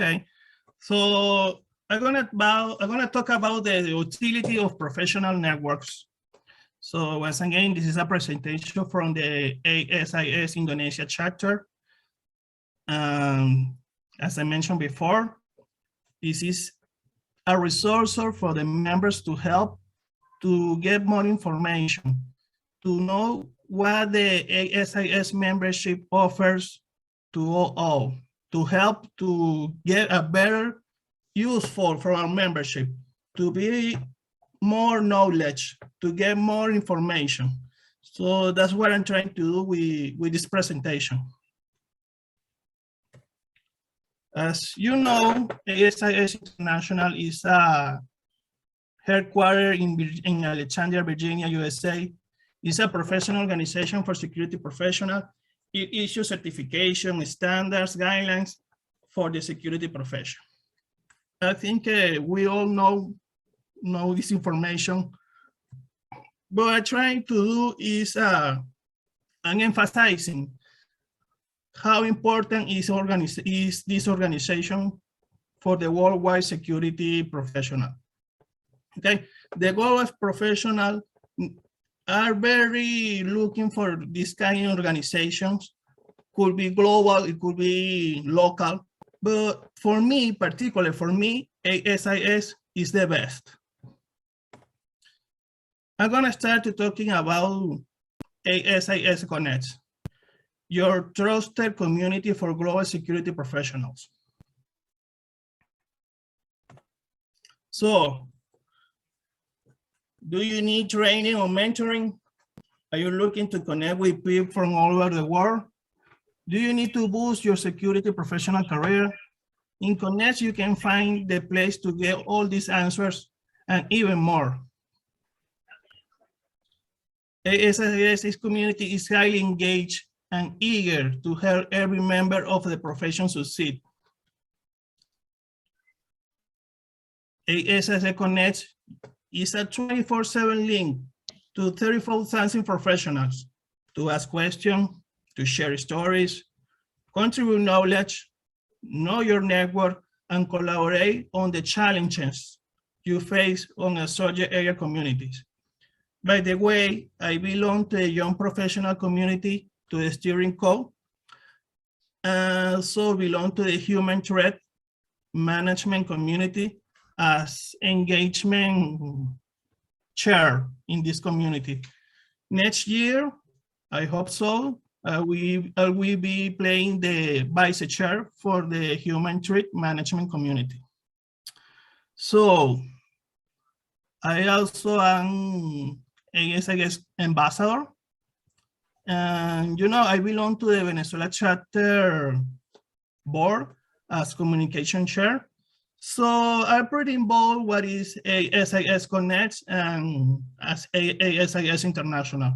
Okay, so I'm gonna talk about the utility of professional networks. So once again, this is a presentation from the ASIS Indonesia chapter. As I mentioned before, this is a resource for the members to help to get more information, to know what the ASIS membership offers to all, to help to get a better useful for our membership, to be more knowledge, to get more information. So that's what I'm trying to do with this presentation. As you know, ASIS International is headquartered in Alexandria, Virginia, USA. It's a professional organization for security professionals. It issues certification, standards, guidelines for the security profession. I think we all know this information. But what I'm trying to do is I'm emphasizing how important is this organization for the worldwide security professional. Okay, the worldwide professional are very looking for this kind of organizations. Could be global, it could be local, but for me, particularly for me, ASIS is the best. I'm gonna start talking about ASIS Connect, your trusted community for global security professionals. So, do you need training or mentoring? Are you looking to connect with people from all over the world? Do you need to boost your security professional career? In Connect, you can find the place to get all these answers and even more. ASIS community is highly engaged and eager to help every member of the profession succeed. ASIS Connect is a 24/7 link to 34,000 professionals to ask questions, to share stories, contribute knowledge, know your network, and collaborate on the challenges you face on a subject area communities. By the way, I belong to the young professional community, to the steering code. I also belong to the human threat management community as engagement chair in this community. Next year, I hope so, we will be playing the vice chair for the human threat management community. So I also am ASIS ambassador. And you know, I belong to the Venezuela chapter board as communication chair. So I'm pretty involved what is ASIS Connect and as ASIS International.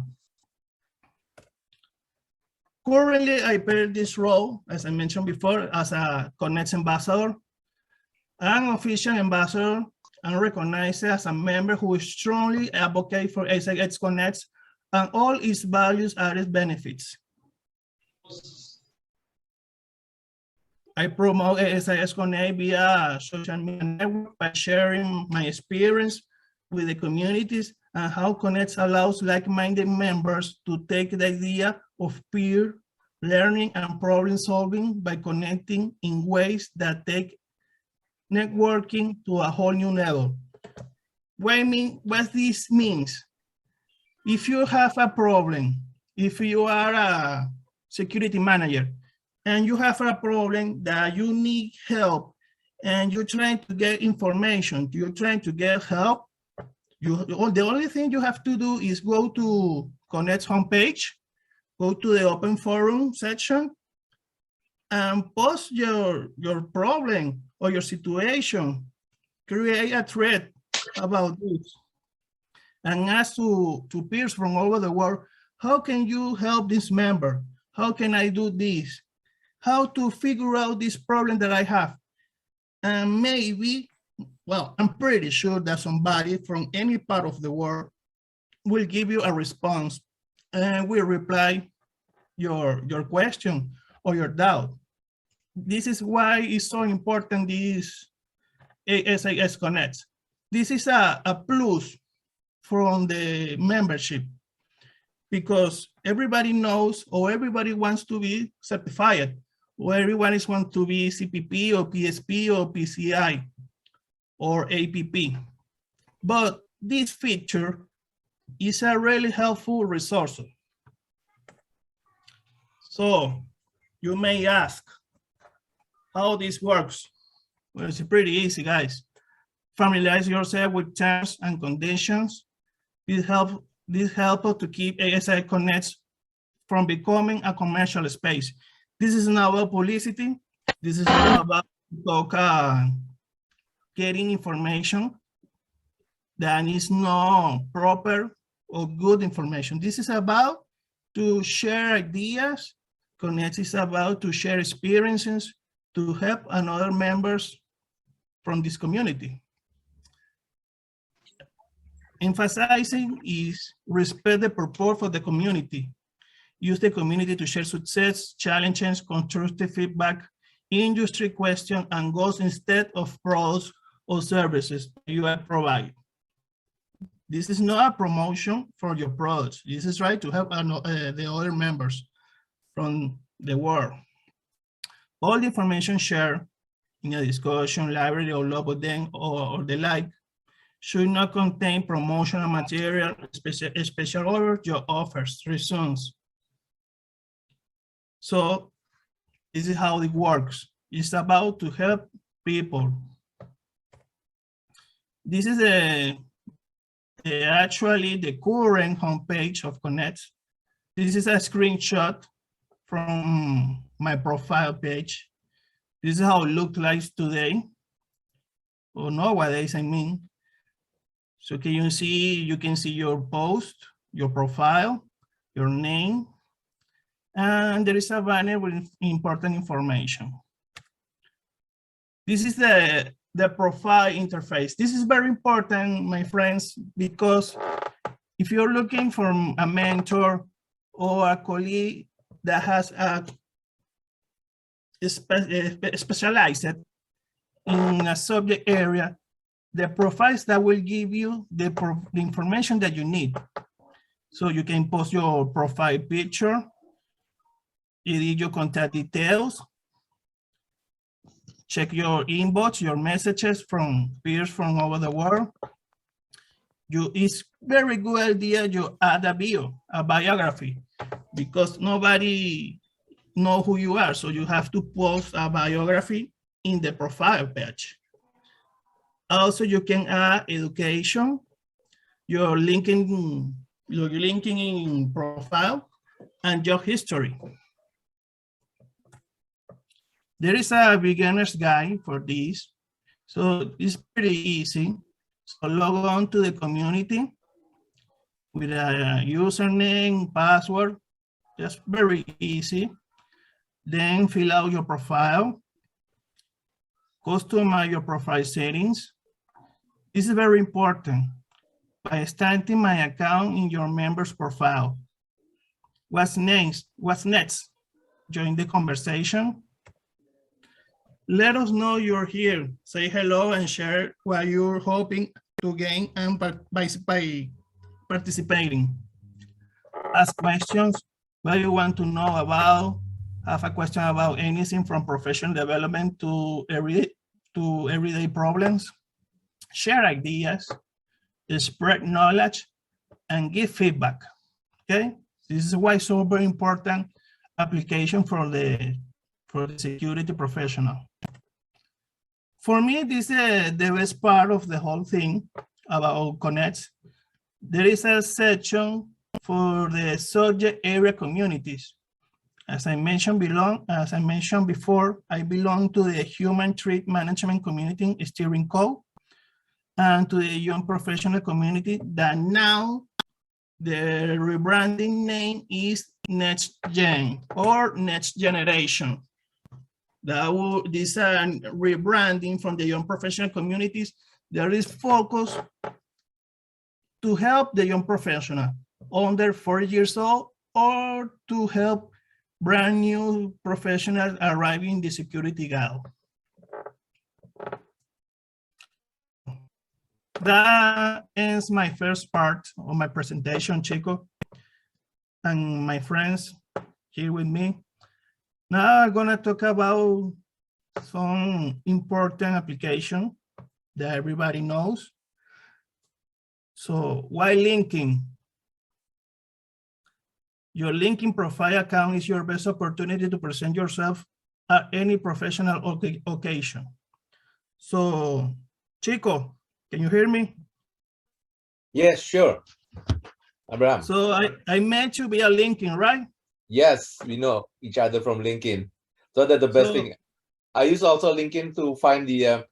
Currently, I play this role, as I mentioned before, as a Connect ambassador. I'm an official ambassador and recognized as a member who strongly advocates for ASIS Connect and all its values and its benefits. I promote ASIS Connect via social media network by sharing my experience with the communities and how Connect allows like-minded members to take the idea of peer learning and problem solving by connecting in ways that take networking to a whole new level. What this means? If you have a problem, if you are a security manager and you have a problem that you need help and you're trying to get information, you're trying to get help, the only thing you have to do is go to Connect's homepage, go to the open forum section and post your problem or your situation, create a thread about this and ask to peers from all over the world, how can you help this member? How can I do this? How to figure out this problem that I have? And maybe, well, I'm pretty sure that somebody from any part of the world will give you a response and will reply your question or your doubt. this is why it's so important, this ASIS Connect. This is a plus from the membership, because everybody knows, or everybody wants to be certified, or everyone is want to be CPP or PSP or PCI or APP. But this feature is a really helpful resource. So you may ask how this works. Well, it's pretty easy, guys. Familiarize yourself with terms and conditions. This helps to keep ASIS Connect from becoming a commercial space. This is not about publicity. This is not about getting information that is not proper or good information. This is about to share ideas. Connect is about to share experiences, to help another members from this community. Emphasizing is respect the purpose of the community. Use the community to share success, challenges, constructive feedback, industry questions, and goals instead of products or services you provide. This is not a promotion for your products. This is right to help the other members from the world. All the information shared in a discussion, library, or logo den or the like should not contain promotional material, special orders, your offers, reasons. So this is how it works. It's about to help people. This is actually the current homepage of Connect. This is a screenshot from my profile page. This is how it looks like today, or nowadays, I mean. So you can see your post, your profile, your name, and there is a banner with important information. This is the profile interface. This is very important, my friends, because if you're looking for a mentor or a colleague that has specialized in a subject area, the profiles that will give you the information that you need. So you can post your profile picture, edit your contact details, check your inbox, your messages from peers from over the world. It's very good idea you add a bio, a biography, because nobody know who you are. So you have to post a biography in the profile page. Also, you can add education, your LinkedIn profile, and job history. There is a beginner's guide for this. So it's pretty easy. So log on to the community with a username, password, just very easy. Then fill out your profile, customize your profile settings. This is very important. By starting my account in your member's profile. What's next? Join the conversation. Let us know you're here. Say hello and share what you're hoping to gain and by participating. Ask questions, what you want to know about. Have a question about anything from professional development to everyday problems. Share ideas, spread knowledge, and give feedback. Okay, this is why it's so very important application for the security professional. For me, this is the best part of the whole thing about Connect. There is a section for the subject area communities. As I mentioned before, I belong to the Human Threat Management Community Steering Code and to the young professional community that now the rebranding name is Next Gen or Next Generation. This is a rebranding from the young professional communities. There is focus to help the young professional under 4 years old or to help brand new professionals arriving in the security gao. That ends my first part of my presentation, Chico, and my friends here with me. Now I'm gonna talk about some important application that everybody knows. So why LinkedIn? Your LinkedIn profile account is your best opportunity to present yourself at any professional occasion. So, Chico, can you hear me? Yes, sure. Abraham. So I met you via LinkedIn, right? Yes, we know each other from LinkedIn. So that's the best thing. I use also LinkedIn to find the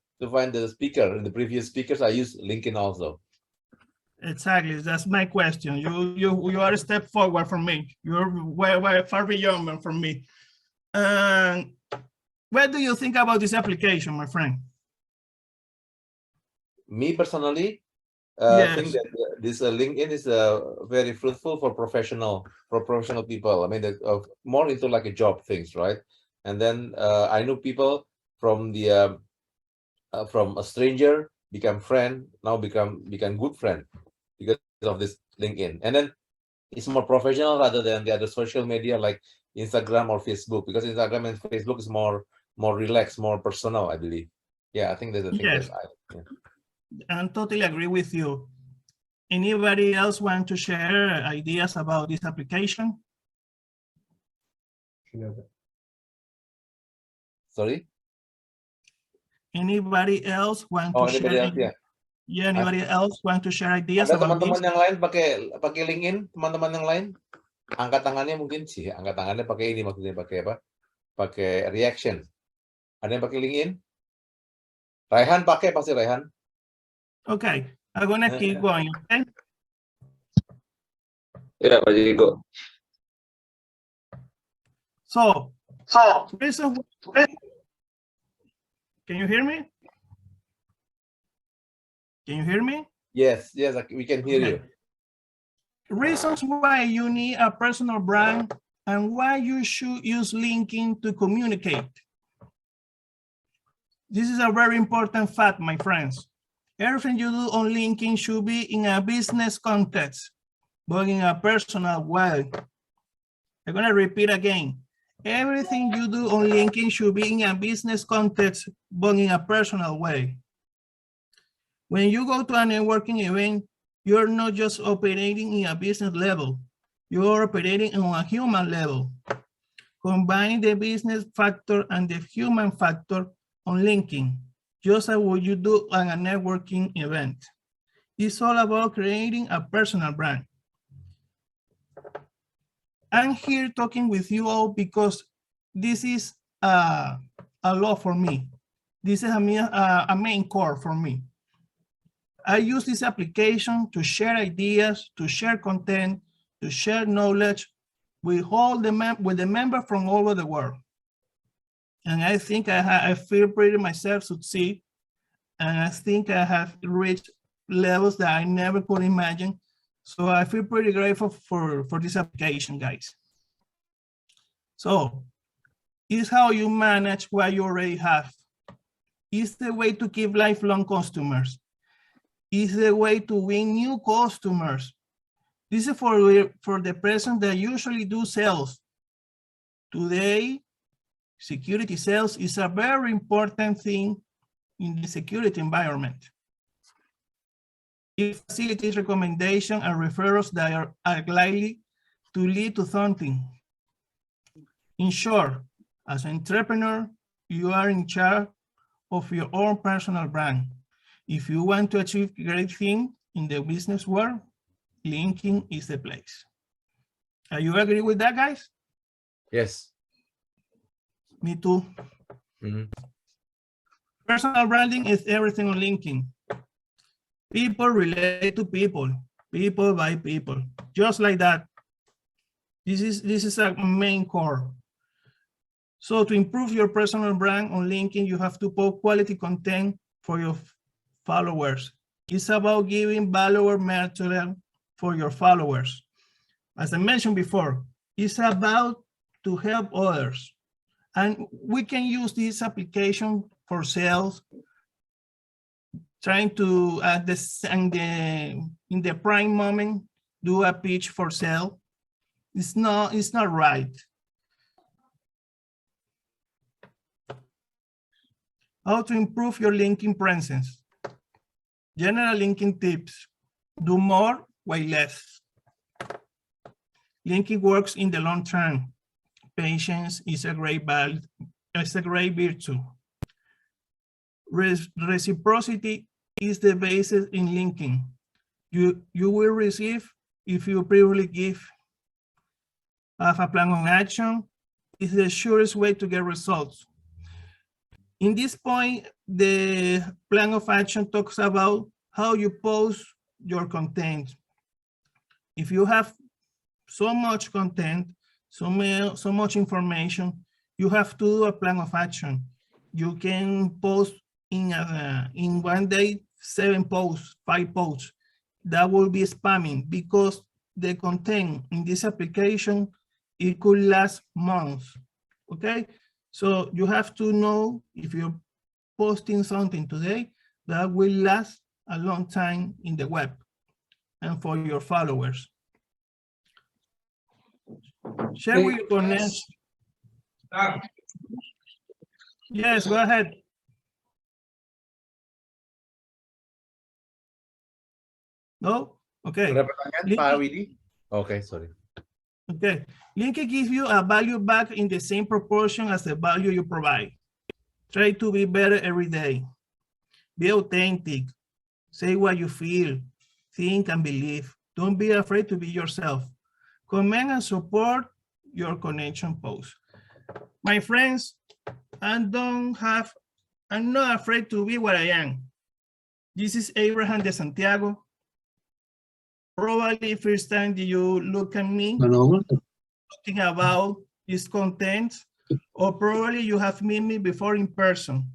speaker and the previous speakers. I use LinkedIn also. Exactly, that's my question. You are a step forward from me. You're way far beyond from me. What do you think about this application, my friend? Me personally, yes. I think that this LinkedIn is very fruitful for professional people. I mean, more into like a job things, right? And then I know people from the from a stranger become friend, now become good friend because of this LinkedIn. And then it's more professional rather than the other social media like Instagram or Facebook, because Instagram and Facebook is more relaxed, more personal, I believe. Yeah, I think that's the thing. Yes, I totally agree with you. Anybody else want to share ideas about this application? Sorry? Anybody else want to share? Yeah. Yeah, anybody else want to share ideas Ada about teman-teman this? yang lain pakai LinkedIn, teman-teman yang lain angkat tangannya mungkin sih, angkat tangannya pakai ini, maksudnya pakai apa? Pakai reaction. Ada yang pakai LinkedIn? Raihan pakai, pasti Raihan. Okay, I'm gonna keep going. Okay. Yeah, Pak Jiko. So reason. Can you hear me? Can you hear me? Yes, we can hear you. Reasons why you need a personal brand and why you should use LinkedIn to communicate. This is a very important fact, my friends. Everything you do on LinkedIn should be in a business context, but in a personal way. I'm gonna repeat again. Everything you do on LinkedIn should be in a business context, but in a personal way. When you go to a networking event, you're not just operating in a business level, you're operating on a human level. Combine the business factor and the human factor on LinkedIn, just as what you do on a networking event. It's all about creating a personal brand. I'm here talking with you all because this is a law for me. This is a main core for me. I use this application to share ideas, to share content, to share knowledge with the members from all over the world. And I think I feel pretty myself succeed. And I think I have reached levels that I never could imagine. So I feel pretty grateful for this application, guys. So it's how you manage what you already have. It's the way to keep lifelong customers. It's the way to win new customers. This is for the person that usually do sales. Today, security sales is a very important thing in the security environment. It facilitates recommendation and referrals that are likely to lead to something. In short, as an entrepreneur, you are in charge of your own personal brand. If you want to achieve great things in the business world, LinkedIn is the place. Are you agree with that, guys? Yes. Me too. Personal branding is everything on LinkedIn. People relate to people, people by people, just like that. This is a main core. So to improve your personal brand on LinkedIn, you have to post quality content for your followers. It's about giving valuable material for your followers. As I mentioned before, it's about to help others. And we can use this application for sales, trying to, in the prime moment, do a pitch for sale. It's not right. How to improve your LinkedIn presence. General LinkedIn tips. Do more while less. LinkedIn works in the long term. Patience is a great virtue. Reciprocity is the basis in LinkedIn. You will receive if you previously give. Have a plan of action is the surest way to get results. In this point, the plan of action talks about how you post your content. If you have so much content, so much information, you have to do a plan of action. You can post in one day 7 posts, 5 posts. That will be spamming because the content in this application, it could last months. Okay, so you have to know if you're posting something today that will last a long time in the web and for your followers. Share with your connections. Yes, go ahead. No? Okay. Ada pertanyaan Pak Widi? Okay, sorry. Okay. LinkedIn gives you a value back in the same proportion as the value you provide. Try to be better every day. Be authentic. Say what you feel, think, and believe. Don't be afraid to be yourself. Comment and support your connection post. My friends, I'm not afraid to be what I am. This is Abraham Desantiago. Probably first time that you look at me talking about this content, or probably you have met me before in person.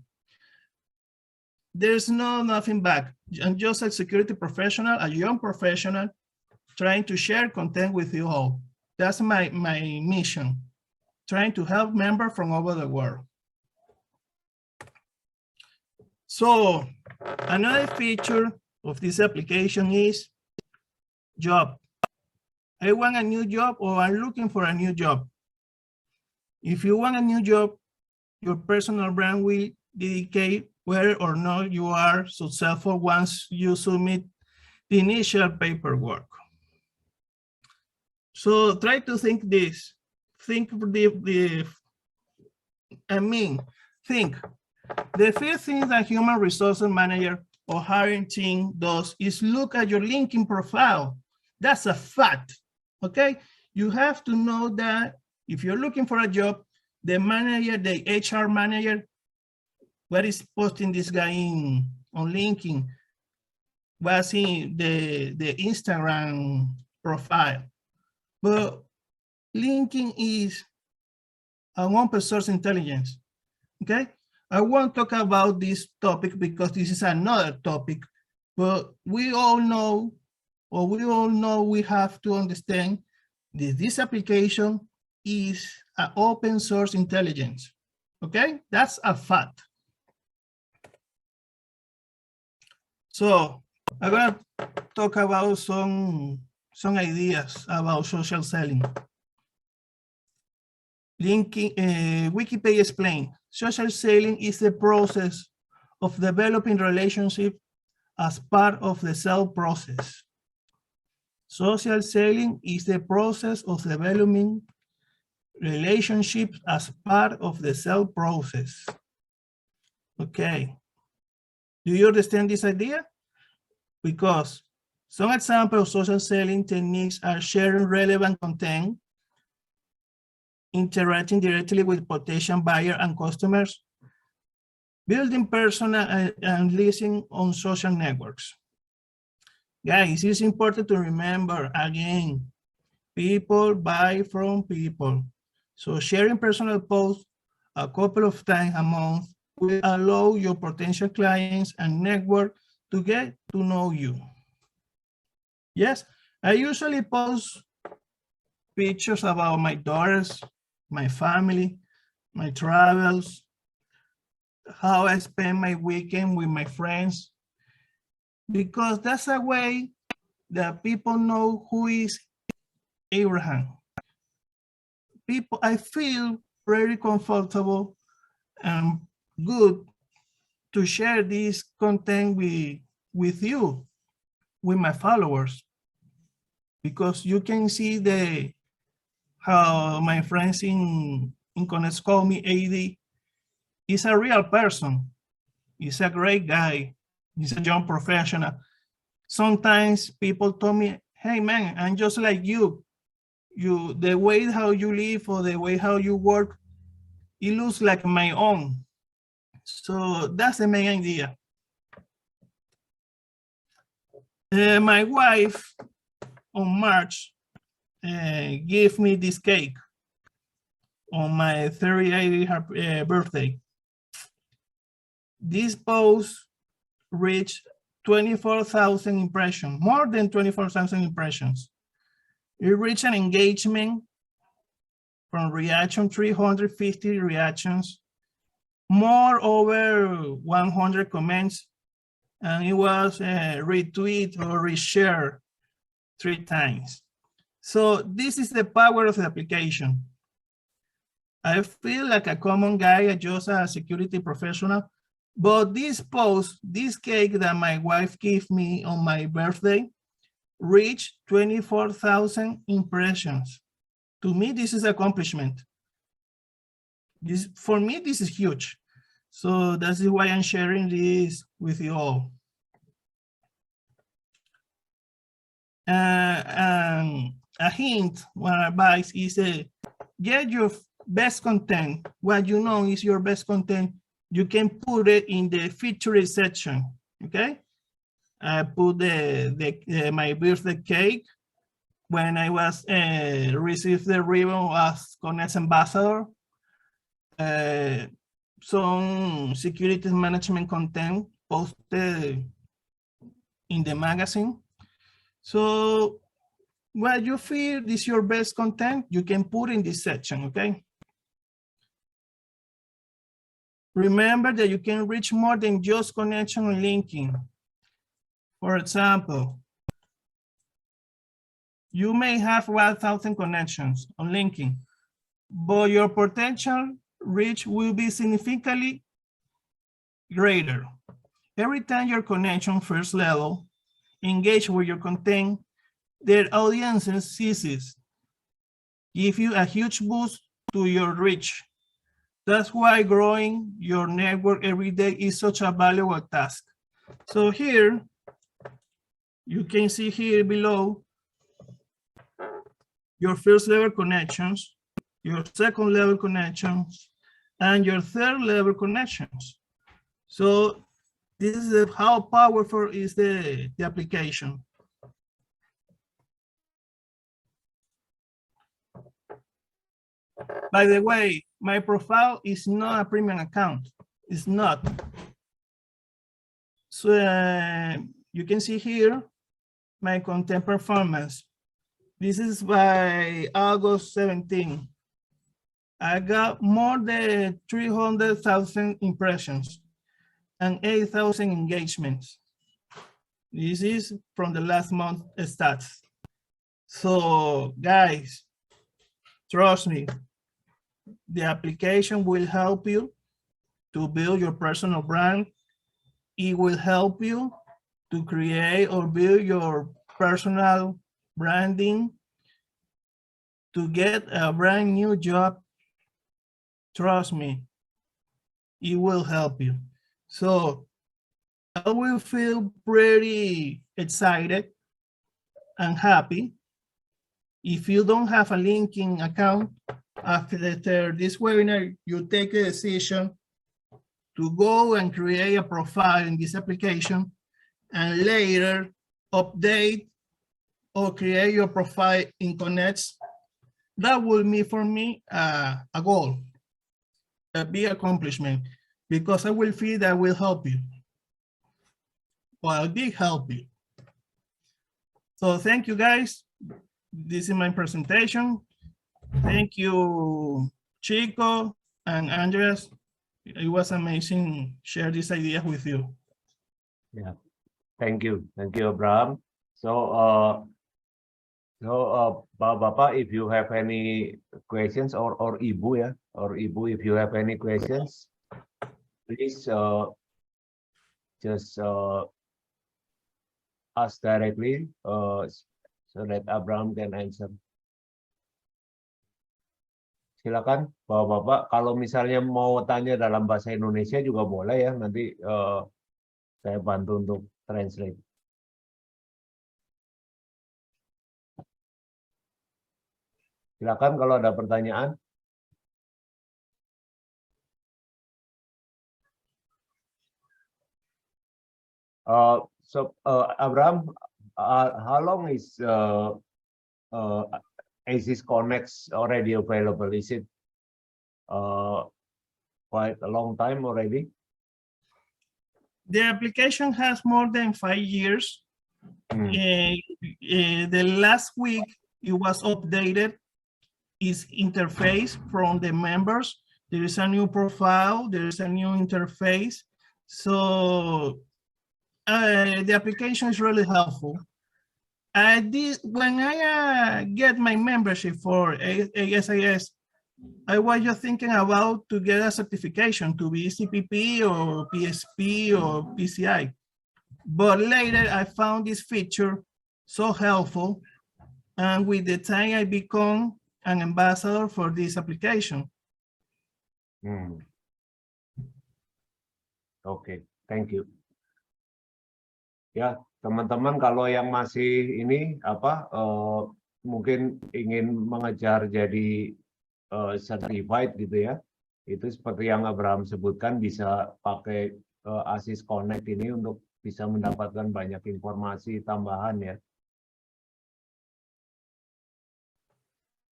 There's nothing back. I'm just a security professional, a young professional, trying to share content with you all. That's my mission, trying to help members from over the world. So another feature of this application is job. I want a new job, or I'm looking for a new job. If you want a new job, your personal brand will indicate whether or not you are successful once you submit the initial paperwork. So try to think this. Think the first thing that human resources manager or hiring team does is look at your LinkedIn profile. That's a fact, okay? You have to know that if you're looking for a job, the manager, the HR manager, what is posting this guy on LinkedIn, what's in the Instagram profile. But LinkedIn is an open source intelligence, okay? I won't talk about this topic because this is another topic, but we all know we have to understand that this application is an open source intelligence, okay? That's a fact. So I'm gonna talk about some ideas about social selling. Wikipedia explains, social selling is the process of developing relationships as part of the sale process. Social selling is the process of developing relationships as part of the sale process. Okay. Do you understand this idea? Because some examples of social selling techniques are sharing relevant content, interacting directly with potential buyers and customers, building personal and listening on social networks. Guys, it's important to remember, again, people buy from people. So sharing personal posts a couple of times a month will allow your potential clients and network to get to know you. Yes, I usually post pictures about my daughters, my family, my travels, how I spend my weekend with my friends, because that's a way that people know who is Abraham. People, I feel very comfortable and good to share this content with you, with my followers, because you can see how my friends in Connect call me AD. He's a real person. He's a great guy. He's a young professional. Sometimes people told me, hey man, I'm just like you. The way how you live or the way how you work, it looks like my own. So that's the main idea. My wife on March gave me this cake on my 38th birthday. This post reached 24,000 impressions, more than 24,000 impressions. It reached an engagement from reaction, 350 reactions, more over 100 comments, and it was retweet or reshare 3 times. So this is the power of the application. I feel like a common guy, just a security professional, but this post, this cake that my wife gave me on my birthday, reached 24,000 impressions. To me, this is accomplishment. For me, this is huge. So that's why I'm sharing this with you all. And a hint, one advice is get your best content. What you know is your best content. You can put it in the featured section, okay? I put my birthday cake when I was received the ribbon as Connect ambassador. Some security management content posted in the magazine. So what you feel is your best content, you can put in this section, okay? Remember that you can reach more than just connection and linking. For example, you may have 1,000 connections on linking, but your potential reach will be significantly greater. Every time your connection first level engage with your content, their audiences ceases, give you a huge boost to your reach. That's why growing your network every day is such a valuable task. So here, you can see here below your first level connections, your second level connections, and your third level connections. So this is how powerful is the application. By the way, my profile is not a premium account. It's not. So you can see here my content performance. This is by August 17. I got more than 300,000 impressions and 8,000 engagements. This is from the last month stats. So guys, trust me, the application will help you to build your personal brand. It will help you to create or build your personal branding, to get a brand new job. Trust me, it will help you. So I will feel pretty excited and happy if you don't have a LinkedIn account. After this webinar, you take a decision to go and create a profile in this application and later update or create your profile in Connect. That will be for me a goal, a big accomplishment, because I will feel that will help you. Well, I did help you. So thank you guys. This is my presentation. Thank you, Chico and Andres. It was amazing share this idea with you. Yeah, thank you, Abraham. Bapak, if you have any questions, or Ibu, yeah, or Ibu, if you have any questions, please just ask directly so that Abraham can answer. Silakan, Bapak. Kalau misalnya mau tanya dalam bahasa Indonesia juga boleh ya. Nanti saya bantu untuk translate. Silakan kalau ada pertanyaan. Abraham, how long is ASIS Connect already available? Is it quite a long time already? The application has more than 5 years. The last week it was updated. Its interface from the members. There is a new profile. There is a new interface. So the application is really helpful. When I get my membership for ASIS, I was just thinking about to get a certification to be CPP or PSP or PCI. But later I found this feature so helpful. And with the time I become an ambassador for this application. Okay, thank you. Ya, teman-teman, kalau yang masih ini mungkin ingin mengejar jadi certified gitu ya, itu seperti yang Abraham sebutkan, bisa pakai ASIS Connect ini untuk bisa mendapatkan banyak informasi tambahan ya.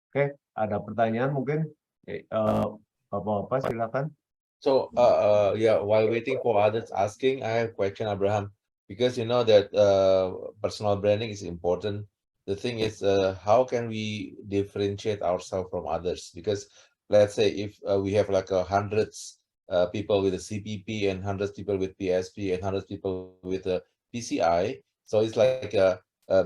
Oke, ada pertanyaan mungkin? Bapak-bapak silakan. So yeah, while waiting for others asking, I have a question, Abraham, because you know that personal branding is important. The thing is, how can we differentiate ourselves from others? Because let's say if we have like hundreds people with a CPP and hundreds people with PSP and hundreds people with a PCI, so it's like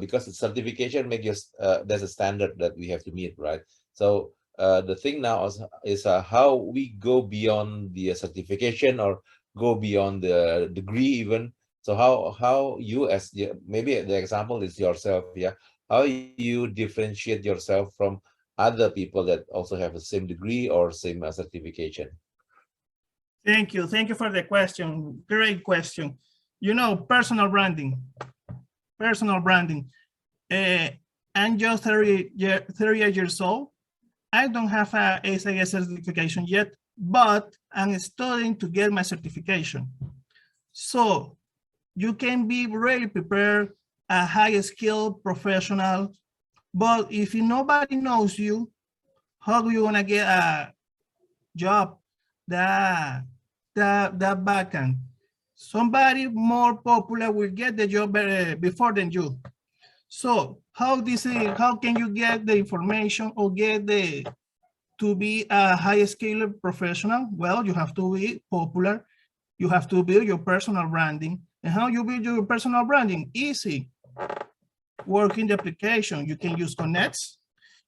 because the certification makes there's a standard that we have to meet, right? So the thing now is how we go beyond the certification or go beyond the degree even. So how you, as maybe the example is yourself, yeah, how you differentiate yourself from other people that also have the same degree or same certification? Thank you for the question. Great question. You know, personal branding. I'm just 38 years old. I don't have a ASIS certification yet, but I'm studying to get my certification. So you can be really prepared, a high-skilled professional, but if nobody knows you, how are you gonna get a job that backend? Somebody more popular will get the job before than you. So how can you get the information or to be a high-skilled professional? Well, you have to be popular. You have to build your personal branding. And how you build your personal branding? Easy. Work in the application. You can use Connects.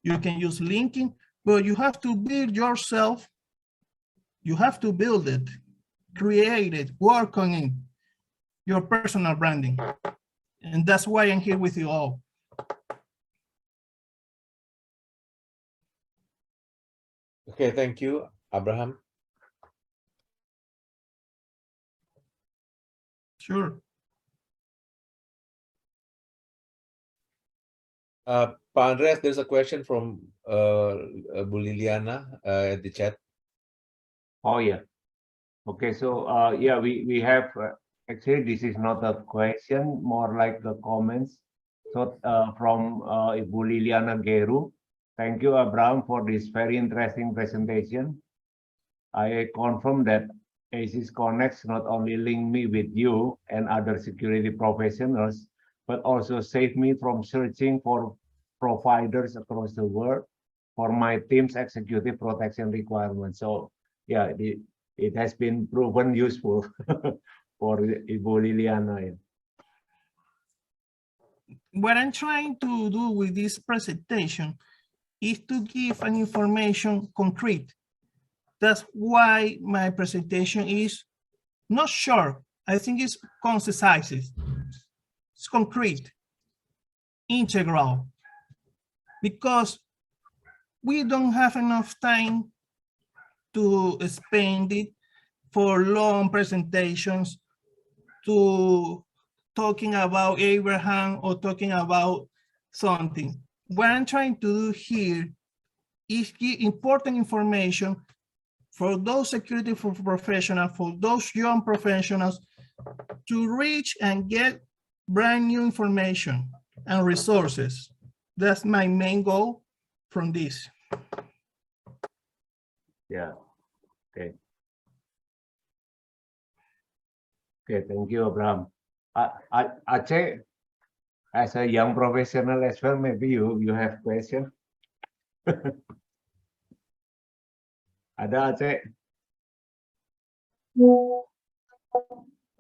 You can use linking, but you have to build yourself. You have to build it, create it, work on it, your personal branding. And that's why I'm here with you all. Okay, thank you, Abraham. Sure. Pa Andreas, there's a question from Bu Liliana at the chat. Oh yeah. Okay, so yeah, we have actually this is not a question, more like the comments. So from Ibu Liliana Geru, thank you, Abraham, for this very interesting presentation. I confirm that ASIS Connects not only link me with you and other security professionals, but also save me from searching for providers across the world. for my team's executive protection requirements. So yeah, it has been proven useful for Ibu Liliana. Yeah. What I'm trying to do with this presentation is to give an information concrete. That's why my presentation is not short. I think it's concise. It's concrete, integral, because we don't have enough time to spend it for long presentations to talking about Abraham or talking about something. What I'm trying to do here is give important information for those security professionals, for those young professionals to reach and get brand new information and resources. That's my main goal from this. Yeah. Okay. Okay, thank you, Abraham. Aceh, as a young professional as well, maybe you have question. Ada Aceh?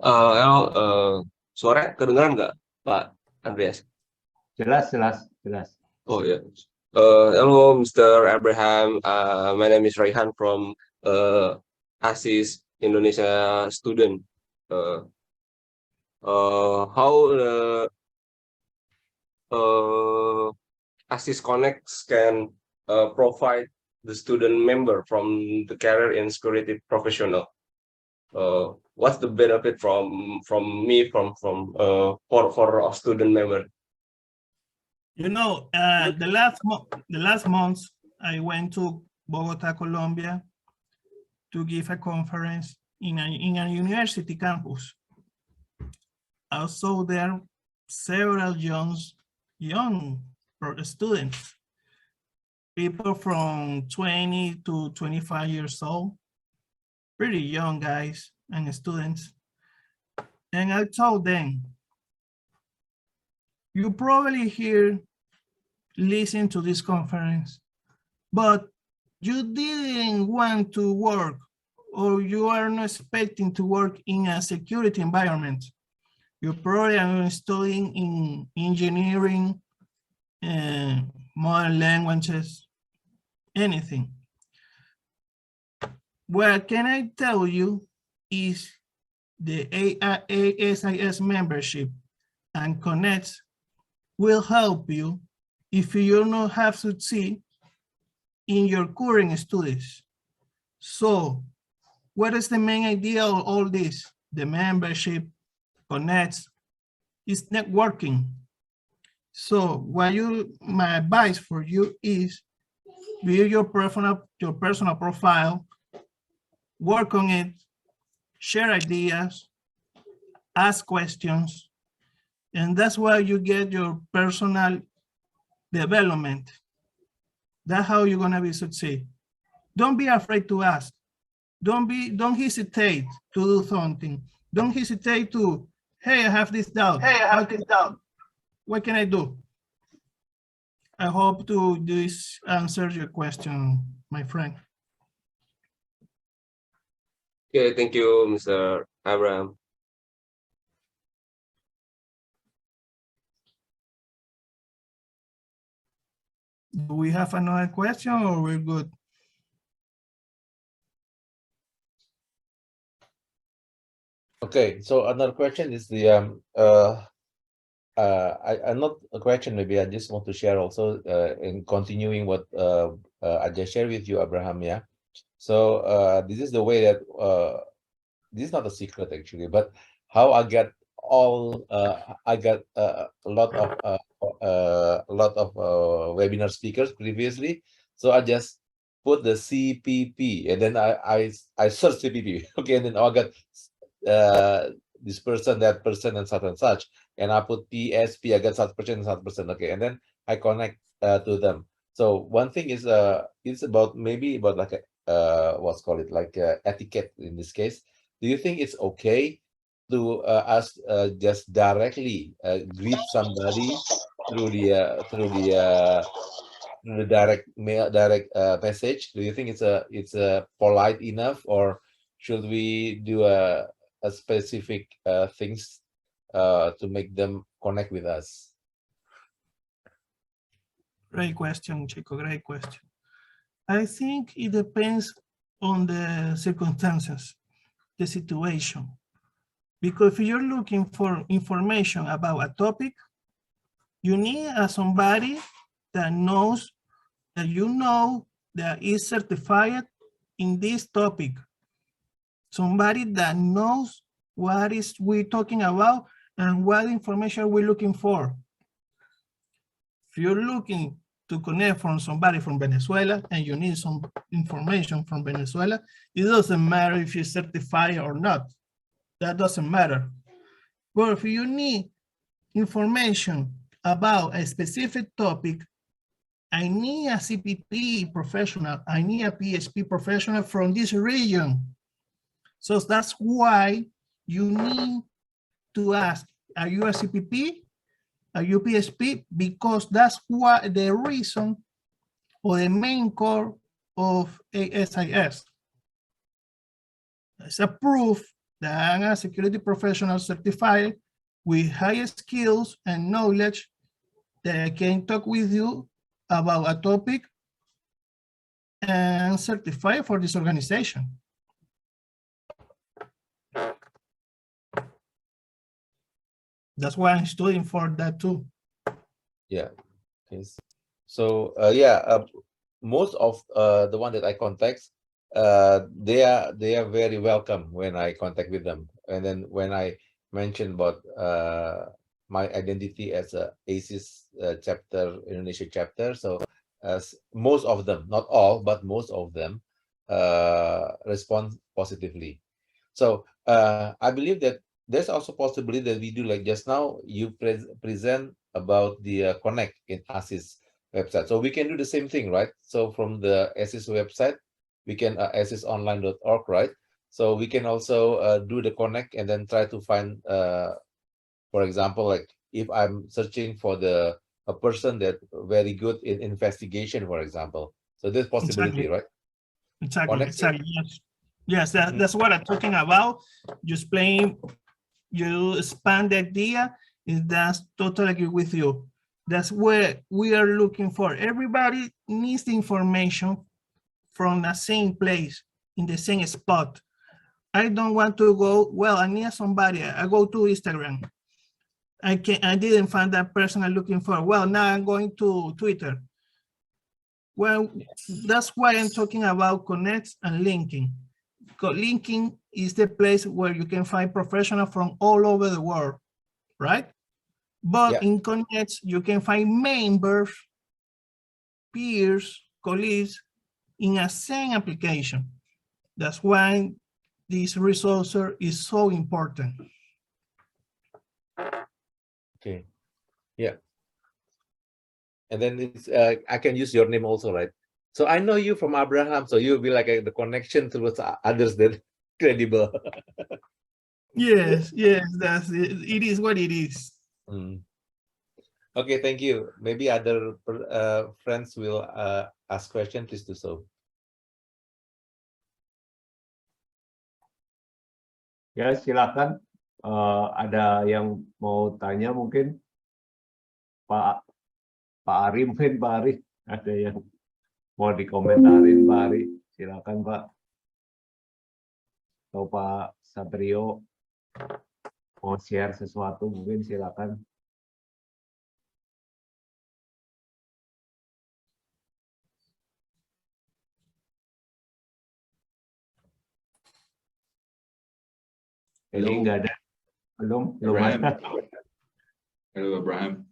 Halo, suara kedengaran nggak, Pak Andreas? Jelas. Oh ya. Hello, Mr. Abraham. My name is Raihan from ASIS Indonesia student. How ASIS Connects can provide the student member from the career in security professional? What's the benefit for a student member? You know, the last month I went to Bogota, Colombia, to give a conference in a university campus. I saw there several young students, people from 20 to 25 years old, pretty young guys and students. And I told them, you probably listen to this conference, but you didn't want to work, or you are not expecting to work in a security environment. You probably are studying in engineering, modern languages, anything. What can I tell you is the ASIS membership and Connects will help you if you don't have to succeed in your current studies. So what is the main idea of all this? The membership, Connects, is networking. So my advice for you is build your personal profile, work on it, share ideas, ask questions, and that's where you get your personal development. That's how you're gonna be succeed. Don't be afraid to ask. Don't hesitate to do something. Don't hesitate to, hey, I have this doubt. What can I do? I hope this answers your question, my friend. Okay, thank you, Mr. Abraham. Do we have another question or we're good? Okay, so another question is the not a question, maybe I just want to share also in continuing what I just shared with you, Abraham. Yeah. So this is the way that this is not a secret actually, but how I get I got a lot of webinar speakers previously. So I just put the CPP and then I search CPP. Okay, and then I got this person, that person, and such, and I put PSP. I got such person, such person. Okay, and then I connect to them. So one thing is it's about maybe about like a what's called it like etiquette in this case. Do you think it's okay to us just directly greet somebody through the the direct mail, direct message? Do you think it's a polite enough, or should we do a specific things to make them connect with us? Great question, Chico, great question. I think it depends on the circumstances, the situation. Because if you're looking for information about a topic, you need somebody that knows, that you know, that is certified in this topic. Somebody that knows what is we talking about and what information we're looking for. If you're looking to connect from somebody from Venezuela and you need some information from Venezuela, it doesn't matter if you're certified or not. That doesn't matter. But if you need information about a specific topic, I need a CPP professional, I need a PSP professional from this region. So that's why you need to ask, are you a CPP? Are you PSP? Because that's what the reason or the main core of ASIS. It's a proof that I'm a security professional certified with high skills and knowledge that I can talk with you about a topic and certified for this organization. That's why I'm studying for that too. Yeah. Yes. So most of the one that I contact, they are very welcome when I contact with them. And then when I mentioned about my identity as a ASIS chapter, Indonesia chapter, so as most of them, not all, but most of them respond positively. So I believe that there's also possibility that we do like just now, you present about the connect in ASIS website. So we can do the same thing, right? So from the ASIS website, we can asisonline.org, right? So we can also do the connect and then try to find, for example, like if I'm searching for a person that very good in investigation, for example. So there's possibility, Exactly. right? Exactly, Connecting. exactly, yes. Yes, that's what I'm talking about. You explain, you expand the idea, and that's totally agree with you. That's where we are looking for. Everybody needs the information from the same place, in the same spot. I don't want to go, well, I need somebody, I go to Instagram. I didn't find that person I'm looking for. Well, now I'm going to Twitter. Well, that's why I'm talking about connects and linking. Because linking is the place where you can find professionals from all over the world, right? But in connects, you can find members, peers, colleagues in a same application. That's why this resource is so important. Okay. Yeah. And then it's I can use your name also, right? So I know you from Abraham, so you'll be like the connection towards others that credible. Yes, yes, that's it. It is what it is. Okay, thank you. Maybe other friends will ask questions. Please do so. Ya, silakan. Ada yang mau tanya mungkin? Pak Ari, mungkin Pak Ari. Ada yang mau dikomentarin, Pak Ari. Silakan, Pak. Atau Pak Satrio mau share sesuatu, mungkin silakan. Ini enggak ada. Belum ada. Hello, Abraham.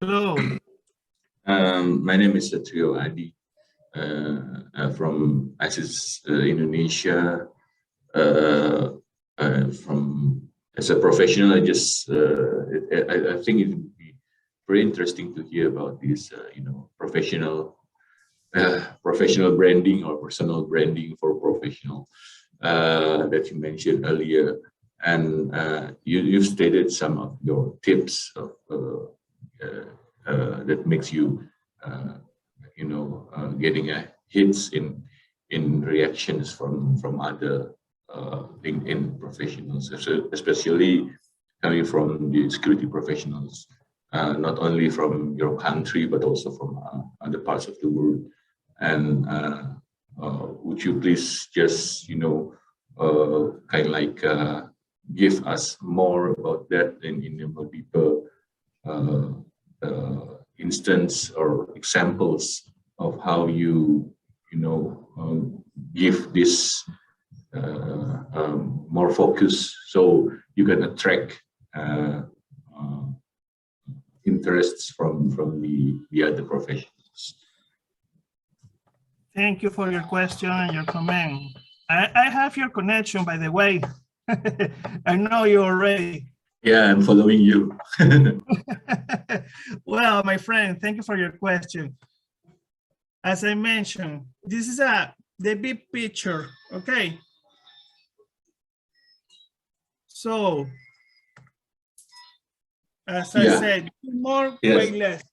Hello. My name is Satrio Adi from ASIS Indonesia. As a professional, I think it would be very interesting to hear about this, professional branding or personal branding for professional that you mentioned earlier. And you've stated some of your tips of, that makes you getting hits in reactions from other LinkedIn professionals, especially coming from the security professionals, not only from your country but also from other parts of the world. And would you please just kind of like give us more about that in a more deeper instance or examples of how you give this more focus so you can attract interests from the other professionals. Thank you for your question and your comment. I have your connection, by the way. I know you already. Yeah, I'm following you. Well, my friend, thank you for your question. As I mentioned, this is the big picture, okay? So, as I said, more, way less.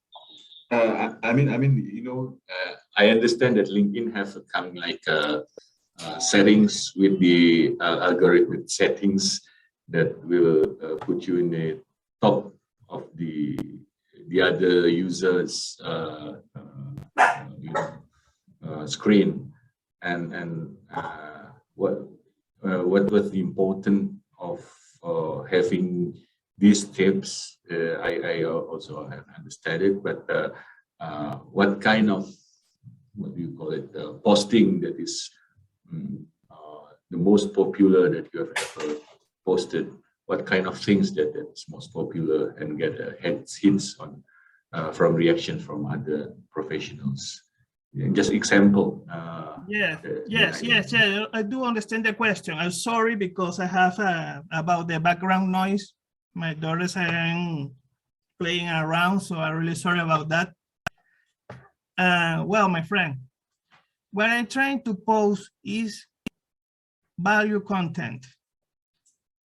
I mean, I understand that LinkedIn have come like settings with the algorithmic settings that will put you in the top of the other users screen, and what was the importance of having these tips? I also have understood it, but what kind of, what do you call it, posting that is the most popular that you have ever posted? What kind of things that's most popular and get hits on from reaction from other professionals? Just example. Yes, I do understand the question. I'm sorry because I have about the background noise. My daughters are playing around, so I'm really sorry about that. Well, my friend, what I'm trying to post is value content,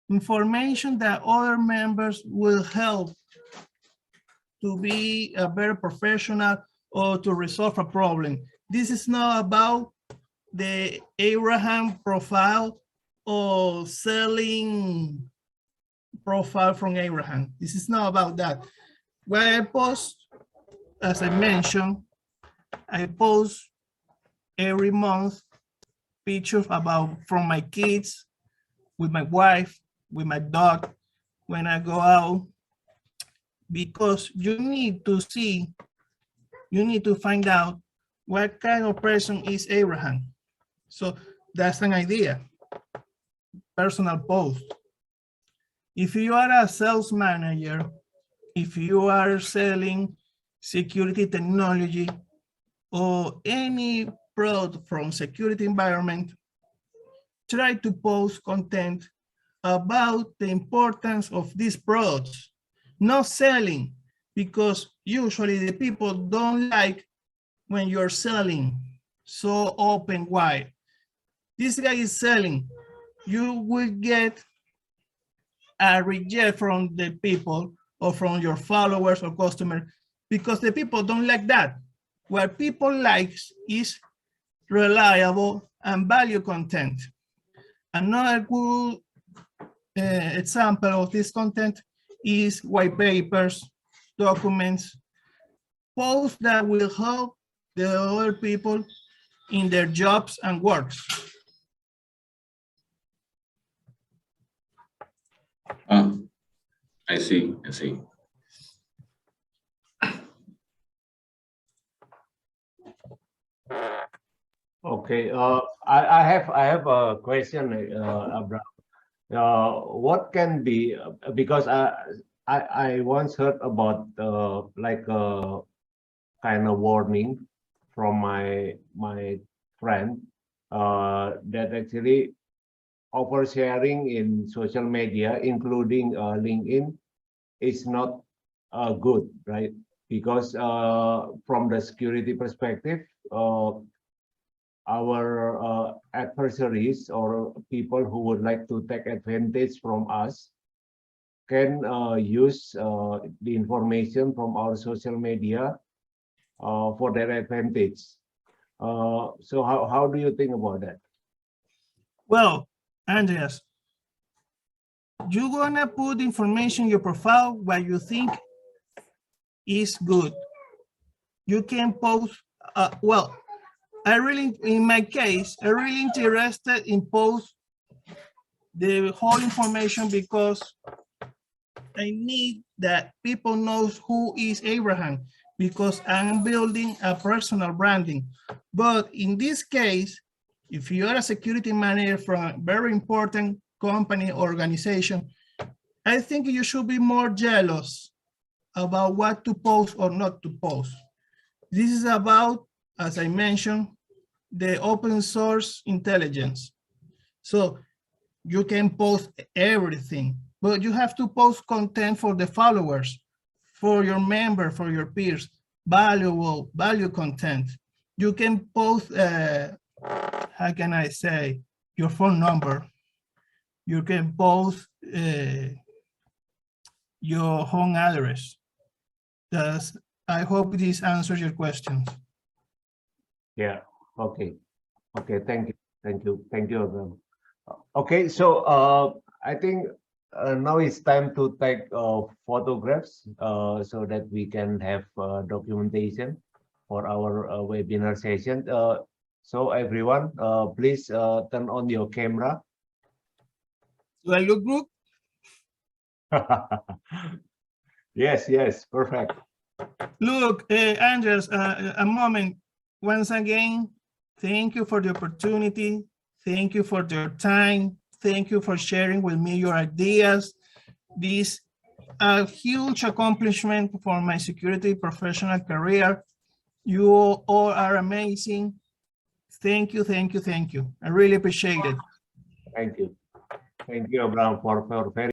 information that other members will help to be a better professional or to resolve a problem. This is not about the Abraham profile or selling profile from Abraham. This is not about that. When I post, as I mentioned, I post every month pictures from my kids, with my wife, with my dog, when I go out, because you need to see, you need to find out what kind of person is Abraham. So that's an idea, personal post. If you are a sales manager, if you are selling security technology or any product from security environment, try to post content about the importance of these products, not selling, because usually the people don't like when you're selling so open wide. This guy is selling, you will get a reject from the people or from your followers or customers, because the people don't like that. What people like is reliable and value content. Another good example of this content is white papers, documents, posts that will help the other people in their jobs and works. I see. Okay, I have a question, Abraham. What can be, because I once heard about like a kind of warning from my friend that actually oversharing in social media, including LinkedIn, is not good, right? Because from the security perspective, our adversaries or people who would like to take advantage from us can use the information from our social media for their advantage. So how do you think about that? Well, Andreas, you're gonna put information in your profile what you think is good. You can post, well, in my case, I really interested in post the whole information because I need that people knows who is Abraham, because I'm building a personal branding. But in this case, if you are a security manager from a very important company or organization, I think you should be more jealous about what to post or not to post. This is about, as I mentioned, the open source intelligence. So you can post everything, but you have to post content for the followers, for your member, for your peers, value content. You can post, how can I say, your phone number. You can post your home address. I hope this answers your questions. Yeah. Okay. Okay. Thank you. Thank you. Thank you, Abraham. Okay. So I think now it's time to take photographs so that we can have documentation for our webinar session. So everyone, please turn on your camera. Do I look good? Yes. Yes. Perfect. Look, Andres, a moment. Once again, thank you for the opportunity. Thank you for your time. Thank you for sharing with me your ideas. This a huge accomplishment for my security professional career. You all are amazing. Thank you, thank you, thank you. I really appreciate it. Thank you. Thank you, Abraham, for very